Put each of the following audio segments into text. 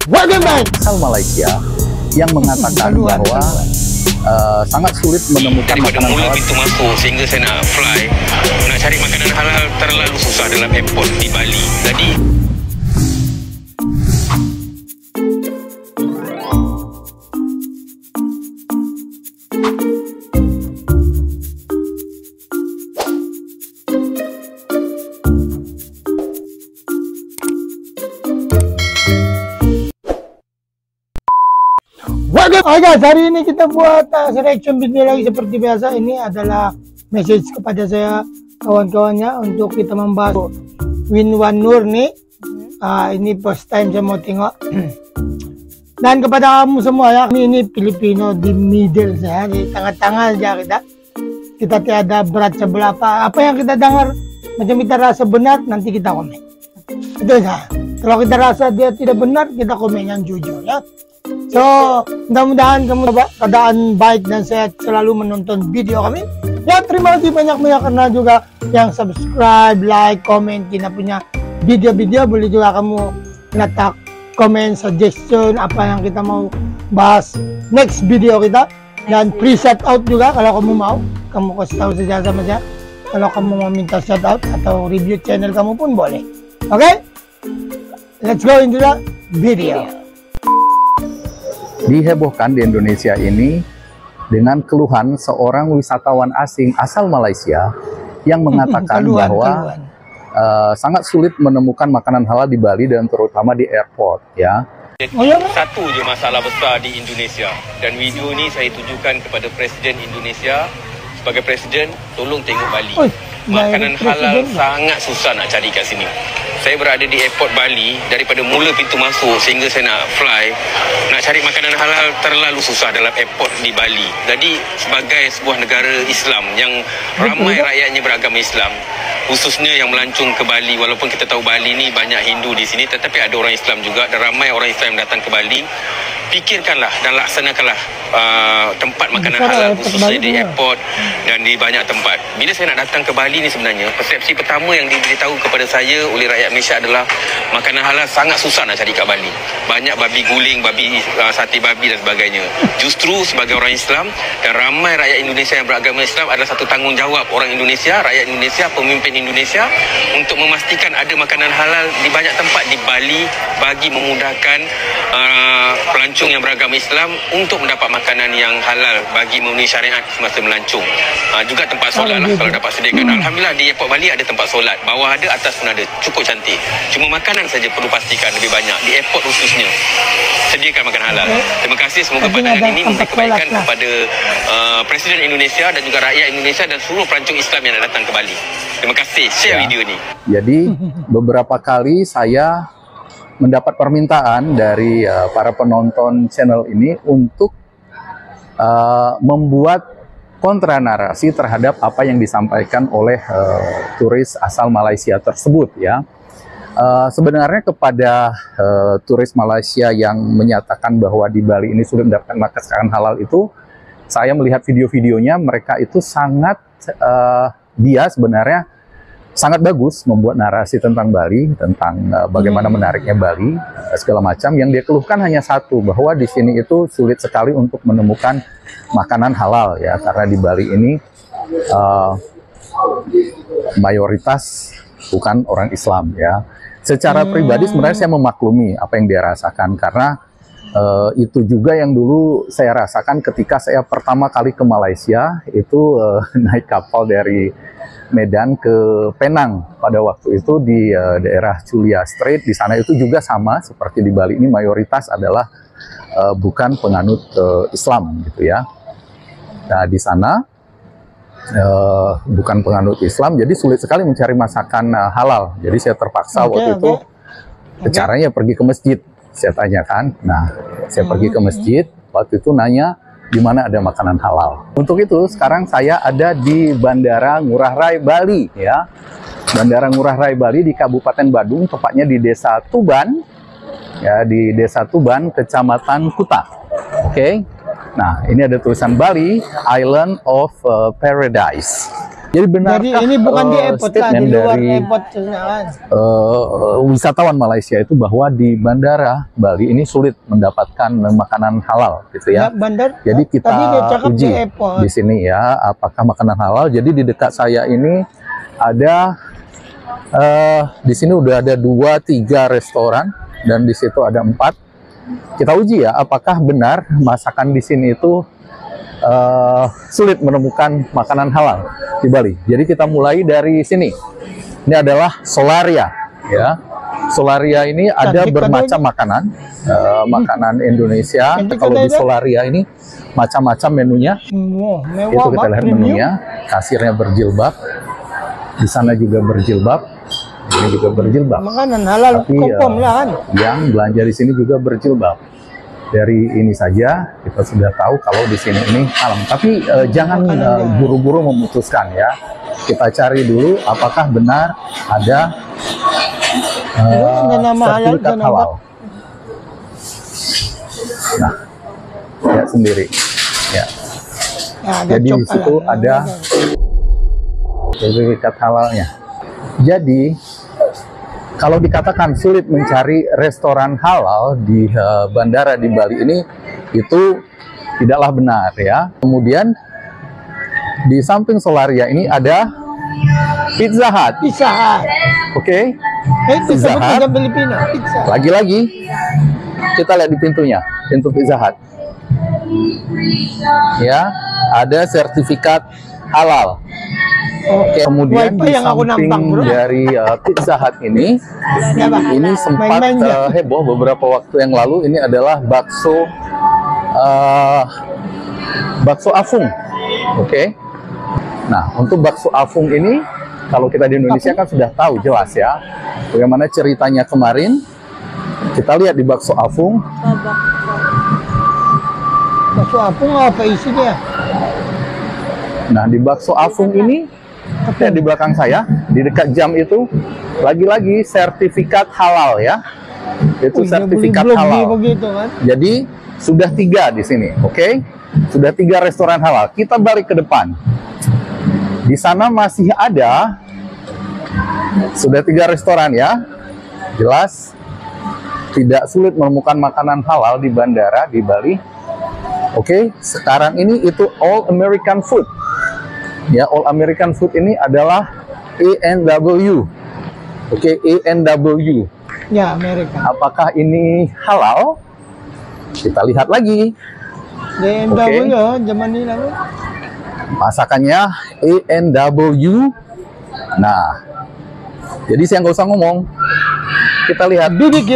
Welcome back. Asal Malaysia yang mengatakan bahwa sangat sulit menemukan makanan mula halal. pintu masuk sehingga saya nak fly, nak cari makanan halal terlalu susah dalam airport di Bali. Jadi Oke guys, hari ini kita buat reaction video lagi seperti biasa. Ini adalah message kepada saya kawan-kawannya untuk kita membahas Win Wan Nur nih. Ini first time saya mau tengok. Dan kepada kamu semua ya, ini Filipino di middle saya, di tengah-tengah aja kita tiada berat sebelah apa yang kita dengar macam kita rasa benar, nanti kita komen. Itu ya. Kalau kita rasa dia tidak benar, kita komen yang jujur ya. So, mudah-mudahan kamu dapat keadaan baik dan sehat selalu menonton video kami. Ya, terima kasih banyak-banyak karena juga yang subscribe, like, komen kita punya video-video. Boleh juga kamu letak komen, suggestion apa yang kita mau bahas next video kita. Dan free shout out juga kalau kamu mau. Kamu kasih tahu saja sama saya. Kalau kamu mau minta shout out atau review channel kamu pun boleh. Oke? Let's go into the video. Dihebohkan di Indonesia ini dengan keluhan seorang wisatawan asing asal Malaysia yang mengatakan bahwa sangat sulit menemukan makanan halal di Bali dan terutama di airport ya. satu je masalah besar di Indonesia, dan video ni saya tujukan kepada Presiden Indonesia. Sebagai Presiden, tolong tengok Bali. Makanan halal sangat susah nak cari kat sini. Saya berada di airport Bali, daripada mula pintu masuk sehingga saya nak fly, nak cari makanan halal terlalu susah dalam airport di Bali. Jadi sebagai sebuah negara Islam yang ramai rakyatnya beragama Islam, khususnya yang melancung ke Bali, walaupun kita tahu Bali ni banyak Hindu di sini, tetapi ada orang Islam juga dan ramai orang Islam yang datang ke Bali. Fikirkanlah dan laksanakanlah tempat makanan halal khususnya di airport dan di banyak tempat. Bila saya nak datang ke Bali ni, sebenarnya persepsi pertama yang diberitahu kepada saya oleh rakyat Malaysia adalah makanan halal sangat susah nak cari kat Bali. Banyak babi guling, sate babi dan sebagainya. Justru sebagai orang Islam dan ramai rakyat Indonesia yang beragama Islam, adalah satu tanggungjawab orang Indonesia, rakyat Indonesia, pemimpin Indonesia untuk memastikan ada makanan halal di banyak tempat di Bali bagi memudahkan pelancong yang beragama Islam untuk mendapat makanan yang halal bagi memenuhi syariat semasa melancong. Juga tempat solat lah kalau dapat sediakan. Alhamdulillah di airport Bali ada tempat solat, bawah ada, atas pun ada, cukup cantik. Cuma makanan saja perlu pastikan lebih banyak di airport khususnya. Sediakan makanan halal. Terima kasih, semoga pandangan ini memberi kebaikan kepada Presiden Indonesia dan juga rakyat Indonesia dan seluruh pelancong Islam yang nak datang ke Bali. Terima kasih, share video ni. Jadi beberapa kali saya mendapat permintaan dari para penonton channel ini untuk membuat kontra narasi terhadap apa yang disampaikan oleh turis asal Malaysia tersebut ya. Sebenarnya kepada turis Malaysia yang menyatakan bahwa di Bali ini sulit mendapatkan makanan halal itu, saya melihat video-videonya, mereka itu sangat dia sebenarnya sangat bagus membuat narasi tentang Bali, tentang bagaimana menariknya Bali, segala macam. Yang dia keluhkan hanya satu, bahwa di sini itu sulit sekali untuk menemukan makanan halal ya, karena di Bali ini mayoritas bukan orang Islam ya. Secara pribadi sebenarnya saya memaklumi apa yang dia rasakan, karena itu juga yang dulu saya rasakan ketika saya pertama kali ke Malaysia, itu naik kapal dari Medan ke Penang pada waktu itu di daerah Chulia Strait. Di sana itu juga sama seperti di Bali ini, mayoritas adalah bukan penganut Islam gitu ya. Nah di sana bukan penganut Islam, jadi sulit sekali mencari masakan halal. Jadi saya terpaksa waktu itu caranya pergi ke masjid. Saya tanyakan, nah saya pergi ke masjid, waktu itu nanya di mana ada makanan halal. Untuk itu sekarang saya ada di Bandara Ngurah Rai Bali ya. Bandara Ngurah Rai Bali di Kabupaten Badung, tepatnya di Desa Tuban ya, di Desa Tuban, Kecamatan Kuta. Oke. Nah, ini ada tulisan Bali, Island of Paradise. Jadi benarkah Jadi ini bukan di airport lah, di statement luar dari airport kan. wisatawan Malaysia itu bahwa di bandara Bali ini sulit mendapatkan makanan halal gitu ya. Bandar. Jadi kita Tadi dia cakap uji di airport. di sini ya apakah makanan halal. Jadi di dekat saya ini ada di sini udah ada 2-3 restoran dan di situ ada 4. Kita uji ya apakah benar masakan di sini itu sulit menemukan makanan halal di Bali. Jadi kita mulai dari sini. Ini adalah Solaria ya. Solaria ini ada bermacam makanan, makanan Indonesia. Kalau di Solaria ini macam-macam menunya. Mewah, Itu kita lihat menunya. Kasirnya berjilbab. Di sana juga berjilbab. Ini juga berjilbab. Makanan halal confirm lah kan. Yang belanja di sini juga berjilbab. Dari ini saja kita sudah tahu kalau di sini ini halal. Tapi jangan buru-buru memutuskan ya. Kita cari dulu apakah benar ada sertifikat halal. Nah, lihat sendiri. Ya. Jadi di situ ada sertifikat halalnya. Jadi kalau dikatakan sulit mencari restoran halal di bandara di Bali ini, itu tidaklah benar ya. Kemudian di samping Solaria ini ada Pizza Hut. Pizza Hut. Oke. Pizza Hut. Lagi-lagi kita lihat di pintunya, pintu Pizza Hut. Ya, ada sertifikat halal. Oke, kemudian di samping dari Pizza Hut ini sempat heboh beberapa waktu yang lalu. Ini adalah bakso afung. Oke. Nah, untuk bakso afung ini, kalau kita di Indonesia kan sudah tahu jelas ya, bagaimana ceritanya kemarin. Kita lihat di bakso afung. Bakso afung apa isinya? Nah, di bakso afung ini, lihat di belakang saya, di dekat jam itu, lagi-lagi sertifikat halal ya. Itu sertifikat halal. Begitu, kan? Jadi sudah 3 di sini, oke? Sudah 3 restoran halal. Kita balik ke depan. Di sana masih ada, sudah 3 restoran ya. Jelas tidak sulit menemukan makanan halal di bandara di Bali. Oke, sekarang ini itu All American Food. Ya, All American Food ini adalah ANW. Oke, ANW. Ya, Amerika. Apakah ini halal? Kita lihat lagi. ANW ya, zaman ini lah. Masakannya ANW. Nah, jadi saya nggak usah ngomong. Kita lihat. BBQ.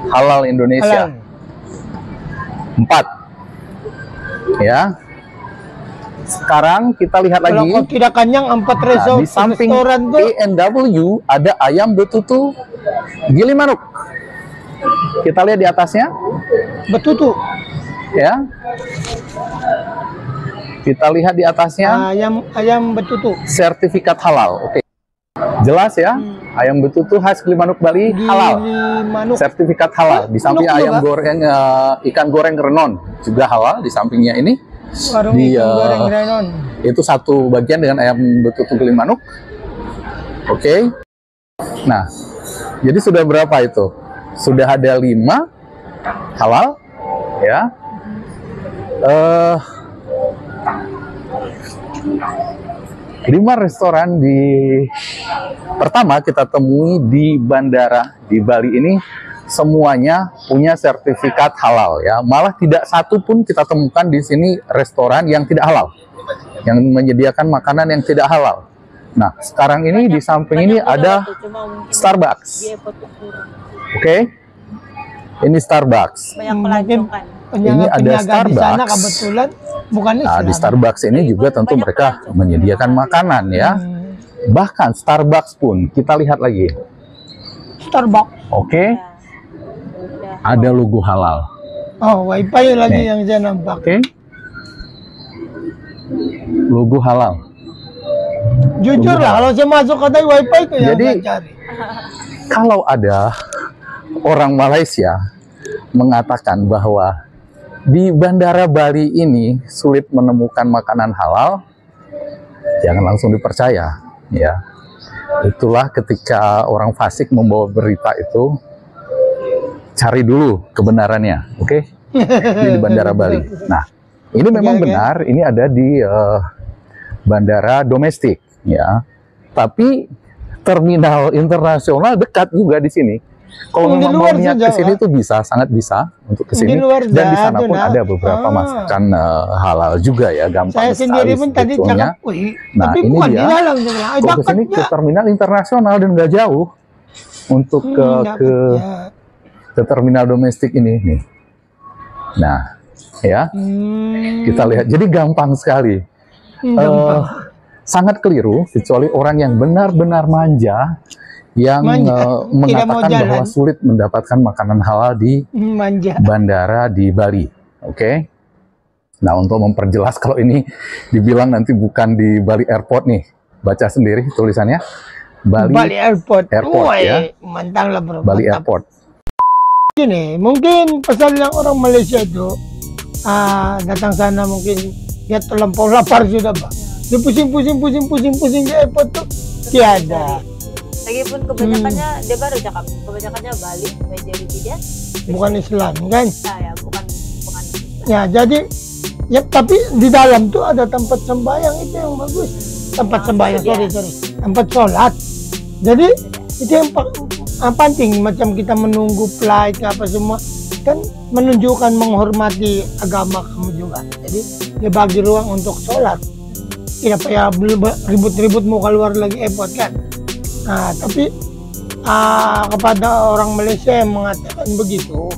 Halal Indonesia. Halal. 4. Ya. Sekarang kita lihat lagi. Kalau tidak kenyang 4 restoran. Di samping ANW ada ayam betutu Gili Manuk. Kita lihat di atasnya. Betutu. Ya. Kita lihat di atasnya. Ayam betutu. Sertifikat halal. Oke. Jelas ya. Ayam betutu khas Gili Manuk Bali halal. Sertifikat halal. Di samping ayam goreng, ikan goreng renon juga halal di sampingnya ini. Warung ikan goreng renon. Itu satu bagian dengan ayam betutu Gili Manuk. Oke. Nah, jadi sudah berapa itu? Sudah ada 5 halal, ya. 5 restoran pertama kita temui di bandara di Bali ini. Semuanya punya sertifikat halal ya. Malah tidak satu pun kita temukan di sini restoran yang tidak halal, yang menyediakan makanan yang tidak halal. Nah, sekarang ini di samping ini ada Starbucks. Oke. Ini Starbucks. Ini ada Starbucks. Kebetulan bukan nah, di Starbucks ini juga tentu mereka menyediakan makanan ya. Bahkan Starbucks pun kita lihat lagi. Starbucks. Oke. Ada logo halal. Oh, wifi lagi yang saya nampak. Oke. Logo halal. Jujur lah, kalau saya masuk ke wifi itu yang jadi, saya cari. Kalau ada orang Malaysia mengatakan bahwa di bandara Bali ini sulit menemukan makanan halal, jangan langsung dipercaya, ya. Itulah ketika orang fasik membawa berita itu, cari dulu kebenarannya, oke? Ini di Bandara Bali. Nah, ini memang benar, ini ada di bandara domestik, ya. Tapi terminal internasional dekat juga di sini. Kalau memang mau niat ke sini tuh bisa, sangat bisa untuk ke sini. Dan di sana pun ada beberapa masakan halal juga ya, gampang saya sendiri pun tadi cakap, nah ini dia, kalau ke sini ke terminal internasional dan nggak jauh untuk ke terminal domestik ini nih. Nah, ya kita lihat, jadi gampang sekali. Sangat keliru kecuali orang yang benar-benar manja yang mengatakan bahwa sulit mendapatkan makanan halal di bandara di Bali. Oke. Nah, untuk memperjelas kalau ini dibilang nanti bukan di Bali Airport nih. Baca sendiri tulisannya. Bali Airport ya. Mantap lah bro. Bali Airport. Gini, mungkin pasal yang orang Malaysia itu datang sana mungkin dia terlampau lapar sudah, Pak. Dia pusing di airport tuh tiada. Lagipun kebanyakannya dia baru cakap, kebanyakannya Bali, majority dia bukan Islam kan? Ya, bukan Islam. Ya, jadi ya tapi di dalam tuh ada tempat sembahyang, itu yang bagus. Tempat sembahyang, sorry. Tempat sholat. Jadi itu yang penting, macam kita menunggu flight apa semua kan menunjukkan menghormati agama kamu juga. Jadi dia bagi ruang untuk sholat. Tidak payah ribut-ribut mau keluar lagi airport kan. Nah, tapi kepada orang Malaysia yang mengatakan begitu,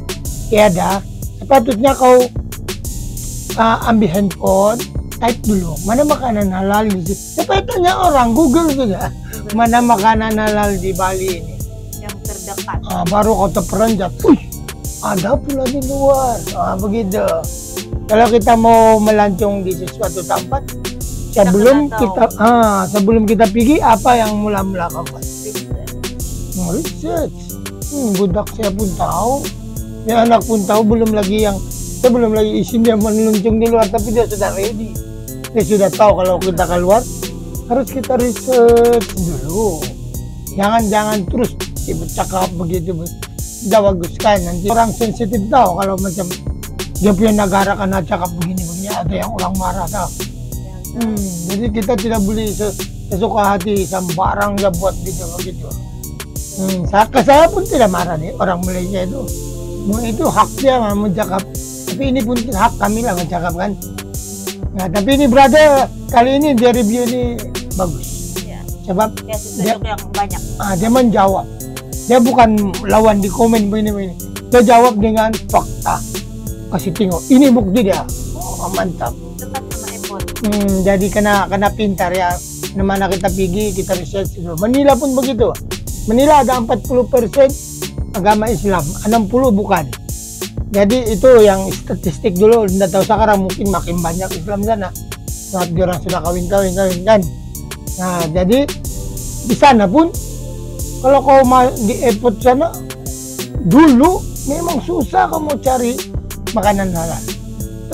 tiada, sepatutnya kau ambil handphone, type dulu mana makanan halal di sini. Supaya tanya orang, Google juga mana makanan halal di Bali ini yang terdekat. Baru kau terperanjat, ada pula di luar. Begitu. Kalau kita mau melancong di sesuatu tempat, sebelum kita pergi, apa yang mula-mula kau buat? Research. Budak saya pun tahu, ya anak pun tahu, belum lagi izin dia meluncung di luar, tapi dia sudah ready. Dia sudah tahu kalau kita keluar harus kita research dulu. Jangan terus cakap begitu. Tidak bagus kan, nanti orang sensitif tahu kalau macam dia punya negara karena cakap begini, ada yang orang marah tahu. Jadi kita tidak boleh sesuka hati sembarang dia buat video begitu. Saya pun tidak marah nih orang Malaysia itu. Itu hak dia mau cakap. Tapi ini pun hak kami lah mencakap kan. Nah, tapi ini brother kali ini dia review ini bagus. Ya. Sebab dia yang banyak. Dia menjawab. Dia bukan lawan di komen begini. Dia jawab dengan fakta. Kasih tengok. Ini bukti dia. Mantap. Jadi kena pintar ya. Mana kita pergi, kita research dulu. Manila pun begitu. Manila ada 40% agama Islam, 60 bukan. Jadi itu yang statistik dulu. Tidak tahu sekarang mungkin makin banyak Islam sana. Saat orang sudah kawin kan. Nah, jadi di sana pun kalau kau di airport sana dulu memang susah kamu cari makanan halal.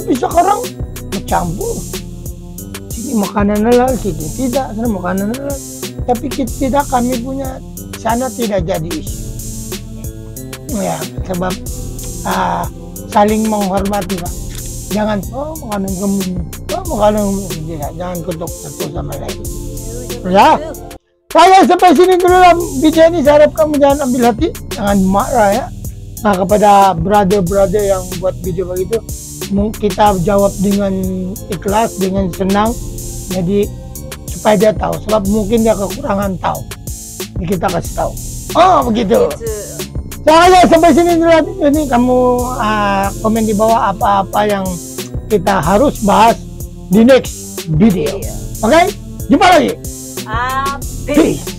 Tapi sekarang bercampur. Sini makanan halal, sini tidak, sana makanan halal. Tapi tidak, kami punya sana tidak jadi isu. Ya, sebab saling menghormati, Pak. Jangan makanan kamu, makanan tidak, jangan kutuk satu sama lain. Ya, saya sampai sini dulu dalam video ini. Saya harap kamu jangan ambil hati, jangan marah ya. Nah, kepada brother-brother yang buat video begitu, kita jawab dengan ikhlas, dengan senang. Jadi supaya dia tahu, sebab mungkin dia kekurangan tahu. Jadi kita kasih tahu. Begitu. Saya sampai sini dulu ini. Kamu komen di bawah apa-apa yang kita harus bahas di next video. Oke? Jumpa lagi. Peace.